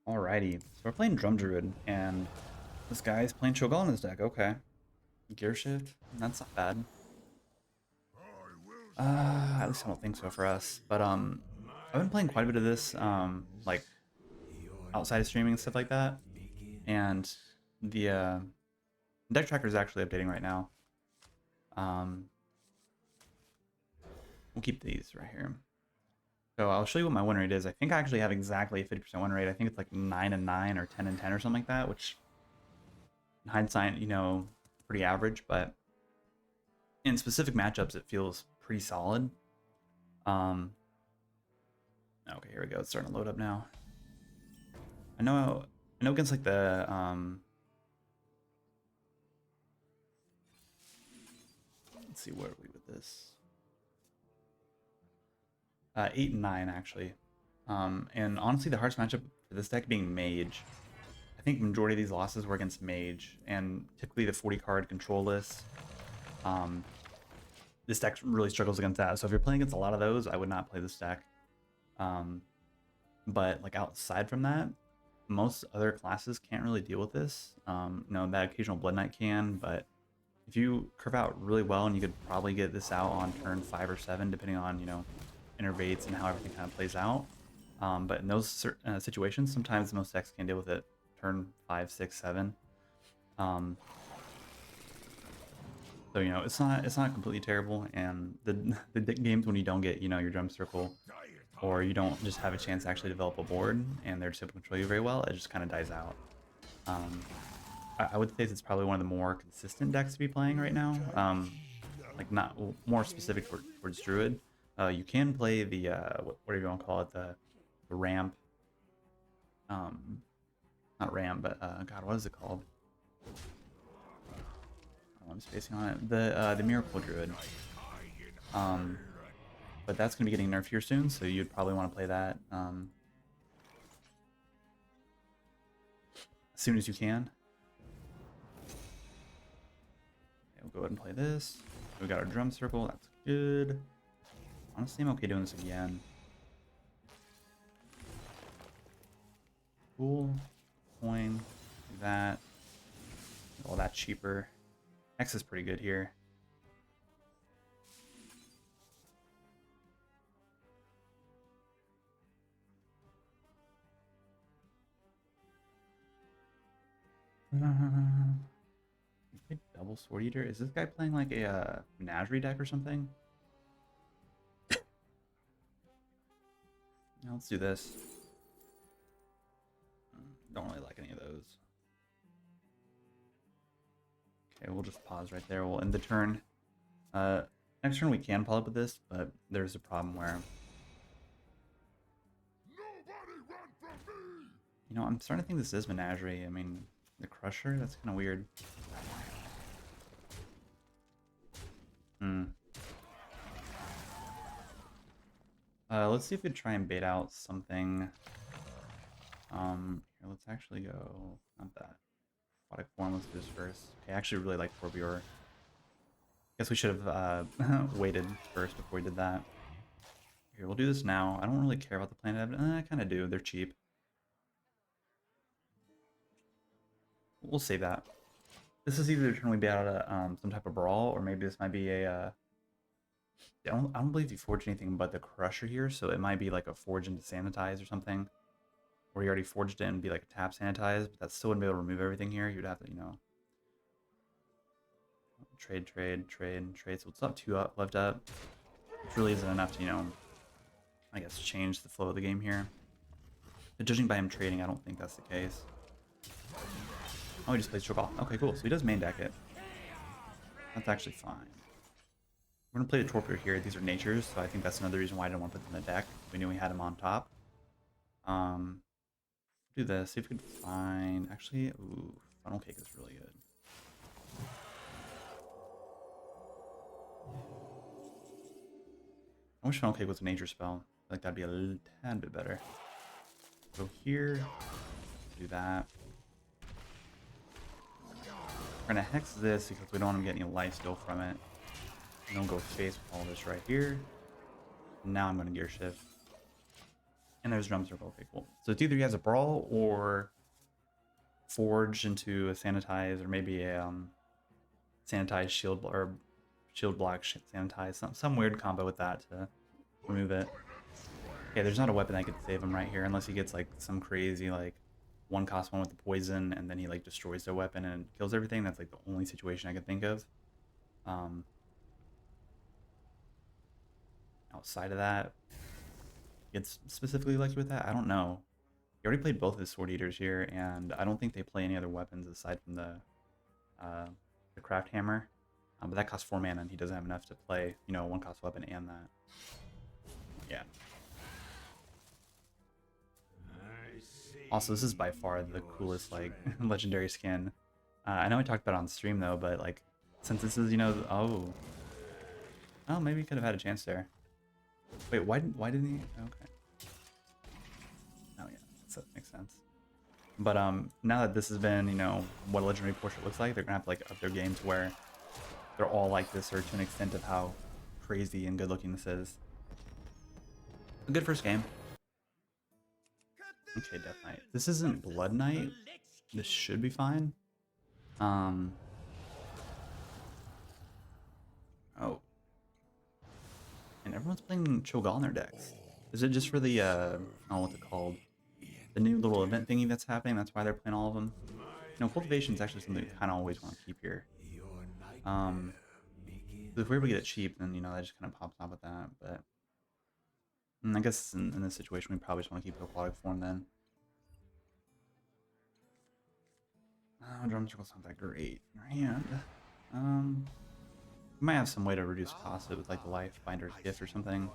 Alrighty, so we're playing Drum Druid, and this guy's playing Cho'Gall in his deck. Okay, Gear Shift, that's not bad. At least I don't think so for us. But I've been playing quite a bit of this, like outside of streaming and stuff like that. And the deck tracker is actually updating right now. Um, we'll keep these right here. So I'll show you what my win rate is. I think I actually have exactly a 50% win rate. I think it's like 9 and 9 or 10 and 10 or something like that, which in hindsight, pretty average, but in specific matchups, it feels pretty solid. Um, okay, here we go. It's starting to load up now. I know against like the let's see, where are we with this? 8 and 9 actually. And honestly, the hardest matchup for this deck being mage. I think majority of these losses were against mage, and typically the 40 card control list. This deck really struggles against that. So if you're playing against a lot of those, I would not play this deck. But like outside from that, most other classes can't really deal with this. That occasional Blood Knight can, but if you curve out really well, and you could probably get this out on turn 5 or 7, depending on innervates and how everything kind of plays out. But in those situations, sometimes most decks can't deal with it. Turn 5, 6, 7. So it's not completely terrible, and the games when you don't get your drum circle, or you don't just have a chance to actually develop a board, and they're just able to control you very well, it just kind of dies out. I would say it's probably one of the more consistent decks to be playing right now. Like not more specific towards Druid. You can play the whatever you want to call it, the ramp. Not ramp, but God, what is it called? I'm spacing on it. The Miracle Druid. But that's going to be getting nerfed here soon, so you'd probably want to play that as soon as you can. Okay, we'll go ahead and play this. We got our drum circle. That's good. Honestly, I'm okay doing this again. Cool. Coin. Do that. All that cheaper. X is pretty good here. Double Sword Eater? Is this guy playing like a Menagerie deck or something? Yeah, let's do this. Don't really like any of those. Okay, we'll just pause right there. We'll end the turn. Next turn we can follow up with this, but there's a problem where... I'm starting to think this is Menagerie. I mean, the Crusher? That's kind of weird. Let's see if we try and bait out something. Here, let's actually go... Not that. Aquatic Form, let's do this first. Okay, I actually really like Corbior. Guess we should have waited first before we did that. Here, we'll do this now. I don't really care about the Planet Evidence. I kind of do. They're cheap. We'll save that. This is either turn we bait out a, some type of brawl, or maybe this might be a... I don't believe you forged anything but the Crusher here, so it might be like a forge into sanitize or something. Or you already forged it and be like a tap sanitize, but that still wouldn't be able to remove everything here. You'd have to, trade, trade, trade, trade. So it's up 2 up, left up. Which really isn't enough to, I guess change the flow of the game here. But judging by him trading, I don't think that's the case. Oh, he just plays Cho'Gall. Okay, cool. So he does main deck it. That's actually fine. We're going to play the Torpor here. These are natures, so I think that's another reason why I didn't want to put them in the deck. We knew we had him on top. Do this. See if we can find... Actually, ooh, Funnel Cake is really good. I wish Funnel Cake was a nature spell. I feel like that'd be a tad bit better. Go here. Do that. We're going to Hex this because we don't want to get any life steal from it. And then we'll go face with all this right here. Now I'm going to Gear Shift. And there's drum circle. Okay, cool. So it's either he has a brawl or forge into a sanitize, or maybe a sanitize shield or shield block sanitize. Some weird combo with that to remove it. Okay, there's not a weapon that could save him right here unless he gets like some crazy like 1 cost 1 with the poison and then he like destroys their weapon and kills everything. That's like the only situation I could think of. Outside of that, gets specifically lucky with that. I don't know. He already played both his sword eaters here, and I don't think they play any other weapons aside from the craft hammer. But that costs 4 mana, and he doesn't have enough to play, you know, 1 cost weapon and that. Yeah. Also, this is by far the coolest, like, legendary skin. I know I talked about it on stream, though, but, like, since this is, you know, oh, maybe he could have had a chance there. Wait, why didn't he? Okay. Oh, yeah, that makes sense. But, now that this has been, you know, what a legendary portrait looks like, they're gonna have to, like, up their game to where they're all like this, or to an extent of how crazy and good looking this is. A good first game. Okay, Death Knight. This isn't Blood Knight. This should be fine. Oh. And everyone's playing Cho'Gall in their decks. Is it just for the, oh, what's it called? The new little event thingy that's happening? That's why they're playing all of them? You know, Cultivation is actually something we kind of always want to keep here. If we're able to get it cheap, then, you know, that just kind of pops off with that, but... I guess in this situation, we probably just want to keep the aquatic form then. Drum circle's not that great. And we might have some way to reduce cost of it with like the Life Binder's Gift or something.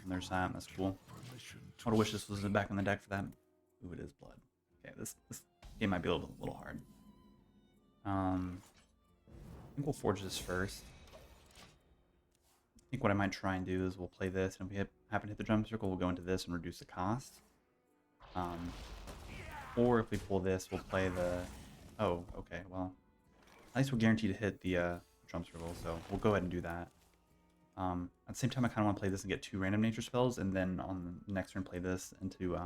There's that. That's cool. I would wish this was back in the deck for that. Ooh, it is blood. Okay, this game might be a little hard. I think we'll forge this first. I think what I might try and do is we'll play this, and if we happen to hit the drum circle, we'll go into this and reduce the cost. Or if we pull this, we'll play the... Oh, okay, well... At least we're guaranteed to hit the drum circle, so we'll go ahead and do that. At the same time, I kind of want to play this and get 2 random nature spells, and then on the next turn play this into...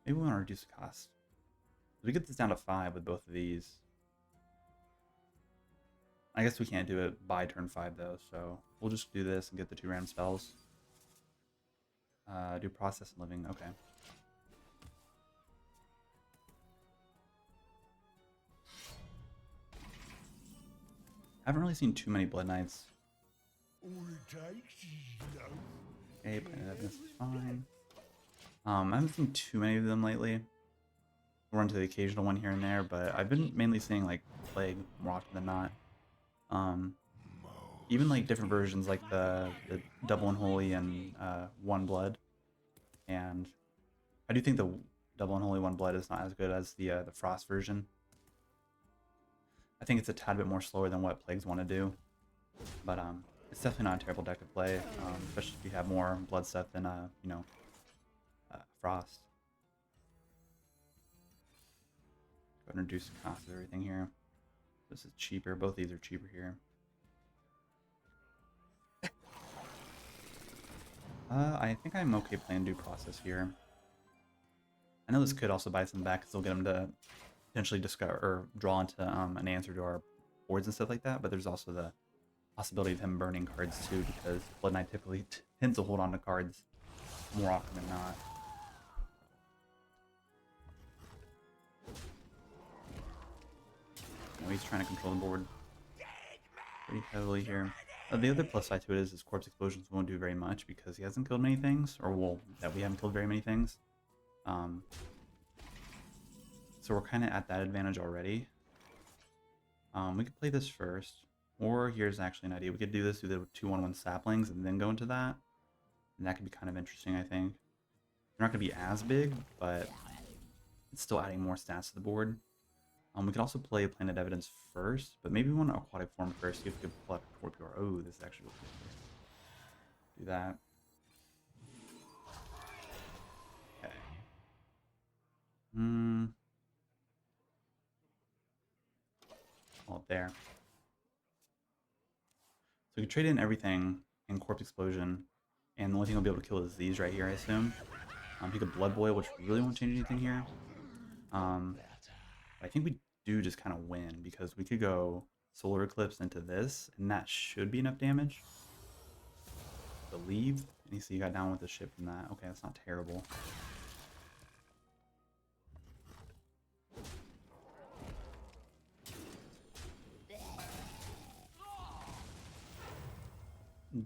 maybe we want to reduce the cost. We get this down to 5 with both of these. I guess we can't do it by turn 5 though, so we'll just do this and get the 2 random spells. Do process and living, okay. I haven't really seen too many Blood Knights. Okay, Planet Evidence is fine. I haven't seen too many of them lately. We'll run to the occasional one here and there, but I've been mainly seeing like Plague more often than not. Even like different versions like the Double Unholy and 1 Blood. And I do think the Double Unholy 1 Blood is not as good as the Frost version. I think it's a tad bit more slower than what Plagues want to do. But it's definitely not a terrible deck to play, especially if you have more blood stuff than you know, Frost. Go ahead and reduce the cost of everything here. This is cheaper. Both these are cheaper here. I think I'm okay playing due process here. I know this could also buy some back because they'll get them to potentially discover or draw into an answer to our boards and stuff like that, but there's also the possibility of him burning cards too, because Blood Knight typically tends to hold on to cards more often than not. He's trying to control the board pretty heavily here. The other plus side to it is his corpse explosions won't do very much because he hasn't killed many things, or well, that we haven't killed very many things. So we're kind of at that advantage already. We could play this first, or here's actually an idea. We could do this, do the 2/1/1 saplings, and then go into that. And that could be kind of interesting, I think. They're not going to be as big, but it's still adding more stats to the board. We could also play Planet Evidence first, but maybe we want to Aquatic Form first, see if we could pull up Torpor. Oh, this is actually do that. Okay. All there. So we could trade in everything in Corpse Explosion, And the only thing I'll be able to kill is these right here, I assume. He could Blood Boil, which really won't change anything here. I think we do just kind of win, because we could go Solar Eclipse into this, and that should be enough damage. I believe. And you see, you got down with the ship from that. Okay, that's not terrible.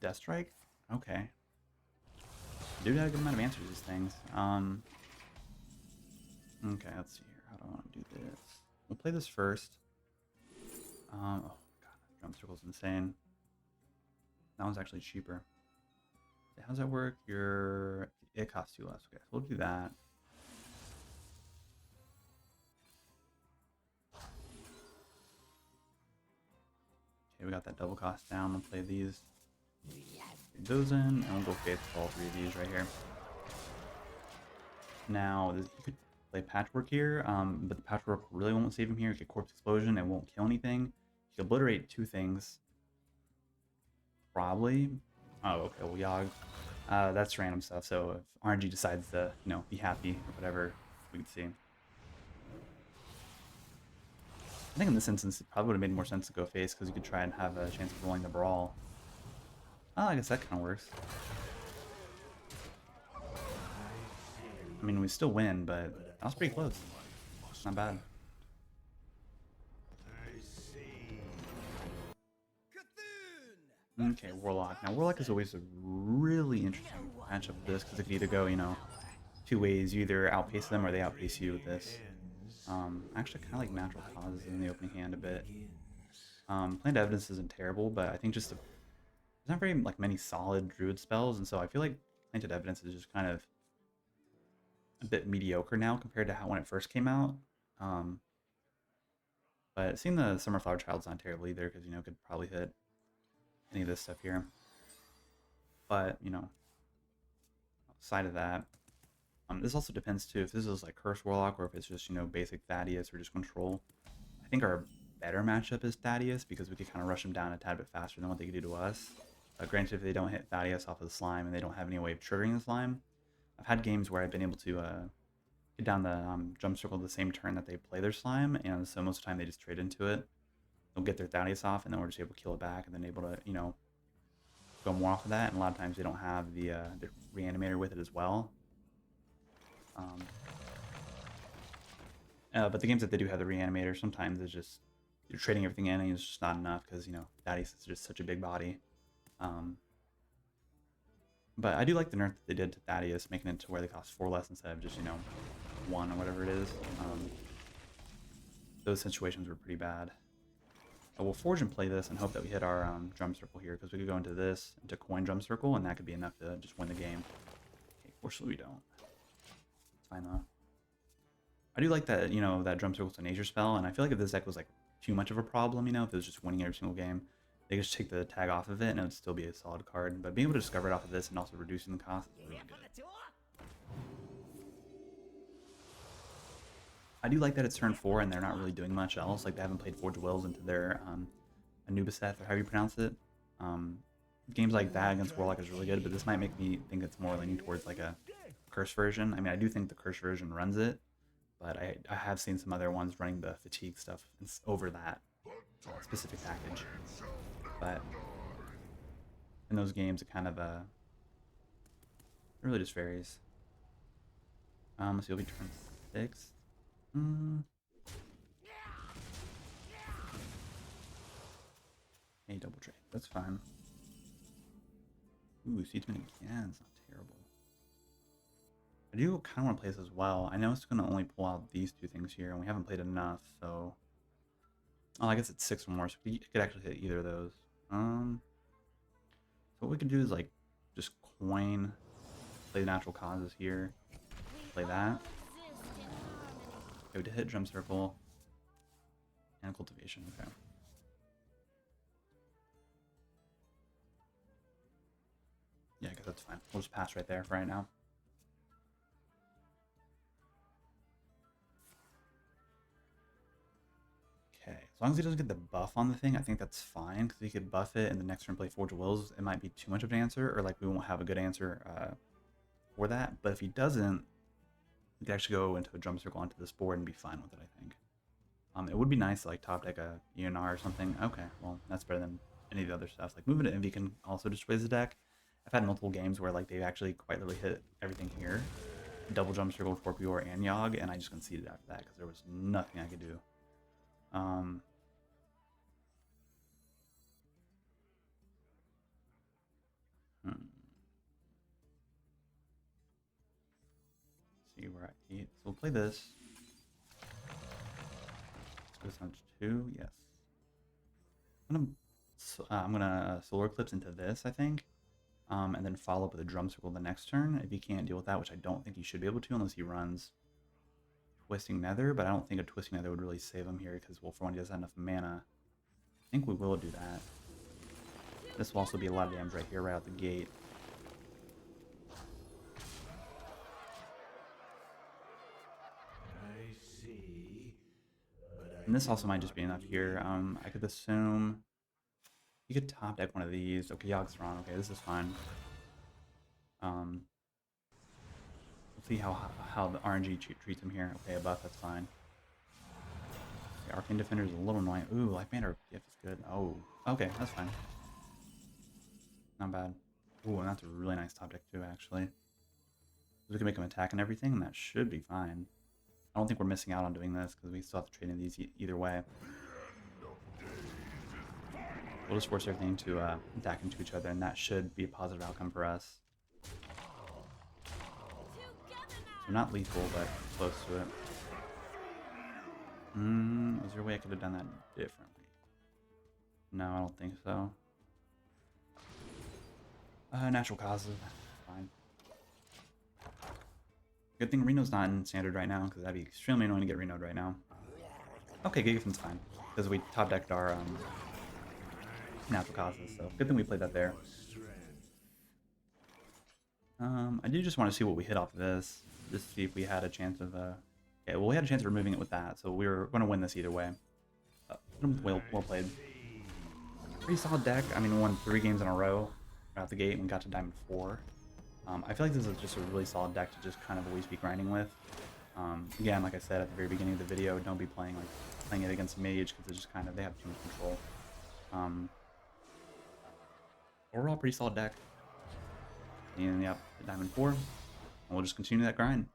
Death Strike? Okay. Dude had a good amount of answers to these things. Okay, let's see here. How do I want to do this? We'll play this first. Oh god, Drum Circle's insane. That one's actually cheaper. How does that work? It costs you less. Okay, so we'll do that. Okay, we got that double cost down. We'll play these. Get those in, and we'll go Faith for all three of these right here. Now, you could play Patchwork here, but the Patchwork really won't save him here. You get Corpse Explosion, it won't kill anything. You can obliterate two things. Probably. Oh, okay, well, Yogg. That's random stuff, so if RNG decides to, you know, be happy or whatever, we can see. I think in this instance, it probably would have made more sense to go face, because you could try and have a chance of rolling the Brawl. Oh, I guess that kind of works. I mean, we still win, but that was pretty close. Not bad. Okay, Warlock. Now, Warlock is always a really interesting matchup with this, because it could either go, you know, two ways. You either outpace them or they outpace you with this. Actually, kind of like Natural Causes in the opening hand a bit. Planned Evidence isn't terrible, but I think just there's not very like many solid Druid spells, and so I feel like Planted Evidence is just kind of a bit mediocre now compared to how when it first came out. But seeing the Summerflower Child's not terrible either, because, you know, could probably hit any of this stuff here. But, you know, outside of that, this also depends too if this is like Curse Warlock or if it's just, you know, basic Thaddeus or just Control. I think our better matchup is Thaddeus, because we could kind of rush them down a tad bit faster than what they could do to us. Granted, if they don't hit Thaddeus off of the slime and they don't have any way of triggering the slime, I've had games where I've been able to get down the Jump Circle the same turn that they play their slime, and so most of the time they just trade into it. They'll get their Thaddeus off, and then we're just able to kill it back, and then able to, you know, go more off of that. And a lot of times they don't have the Reanimator with it as well. But the games that they do have the Reanimator, sometimes it's just you're trading everything in, and it's just not enough, because, you know, Thaddeus is just such a big body. But I do like the nerf that they did to Thaddeus, making it to where they cost 4 less instead of just, you know, 1 or whatever it is. Those situations were pretty bad. We'll Forge and play this and hope that we hit our Drum Circle here, because we could go into this, into Coin Drum Circle, and that could be enough to just win the game. Okay, fortunately we don't. It's fine though. I do like that, you know, that Drum Circle's a nature spell, and I feel like if this deck was like too much of a problem, you know, if it was just winning every single game, they could just take the tag off of it and it would still be a solid card. But being able to discover it off of this and also reducing the cost is really good. I do like that it's turn 4 and they're not really doing much else. Like, they haven't played Forge Wills into their Anubiseth, or however you pronounce it. Games like that against Warlock is really good, but this might make me think it's more leaning towards like a Curse version. I mean, I do think the Curse version runs it, but I have seen some other ones running the Fatigue stuff over that specific package. But in those games, it kind of it really just varies. So you'll be turn 6. Hey, double trade. That's fine. Ooh, Seedsman again. It's not terrible. I do kind of want to play this as well. I know it's going to only pull out these two things here, and we haven't played enough, so... Oh, I guess it's 6 more, so we could actually hit either of those. So what we could do is, like, just coin, play the Natural Causes here, play that. Go to hit Drum Circle, and Cultivation, okay. Yeah, I guess that's fine. We'll just pass right there for right now. Okay, so long as he doesn't get the buff on the thing, I think that's fine, because he could buff it and the next turn play Forge of Wills, it might be too much of an answer, or like we won't have a good answer for that. But if he doesn't, we could actually go into a drum circle onto this board and be fine with it, I think. It would be nice to like top deck a ENR or something. Okay, well, that's better than any of the other stuff. Like moving to Envy can also destroy the deck. I've had multiple games where like they've actually quite literally hit everything here. Double jump circle, Torpor, and Yogg, and I just conceded after that because there was nothing I could do. See, we're at 8. So we'll play this. Let's go down to 2. Yes. I'm gonna Solar Eclipse into this, I think. And then follow up with a Drum Circle the next turn. If he can't deal with that, which I don't think he should be able to unless he runs Twisting Nether, but I don't think a Twisting Nether would really save him here because, well, for one, he doesn't have enough mana. I think we will do that. This will also be a lot of damage right here, right out the gate. And this also might just be enough here. I could assume you could top deck one of these. Okay, Yogg's wrong. Okay, this is fine. We'll see how the RNG treats him here. Okay, a buff, that's fine. The Arcane Defender is a little annoying. Ooh, Life Banner gift is good. Oh, okay, that's fine. Not bad. Ooh, and that's a really nice top deck too, actually. We can make him attack and everything, and that should be fine. I don't think we're missing out on doing this because we still have to trade in these either way. We'll just force everything to attack into each other, and that should be a positive outcome for us. So not lethal, but close to it. Is there a way I could have done that differently? No, I don't think so. Natural causes, fine. Good thing Reno's not in standard right now, because that'd be extremely annoying to get Reno'd right now. Okay, Gigafin's fine, because we top decked our natural causes, so good thing we played that there. I do just want to see what we hit off of this, just to see if we had a chance of, okay, well we had a chance of removing it with that, so we were going to win this either way. Well played. Pretty solid deck. I mean, we won 3 games in a row out the gate and got to Diamond 4. I feel like this is just a really solid deck to just kind of always be grinding with. Again, like I said at the very beginning of the video, don't be playing it against mage because it's just kind of, they have too much control. Overall, pretty solid deck. And yep, Diamond 4, and we'll just continue that grind.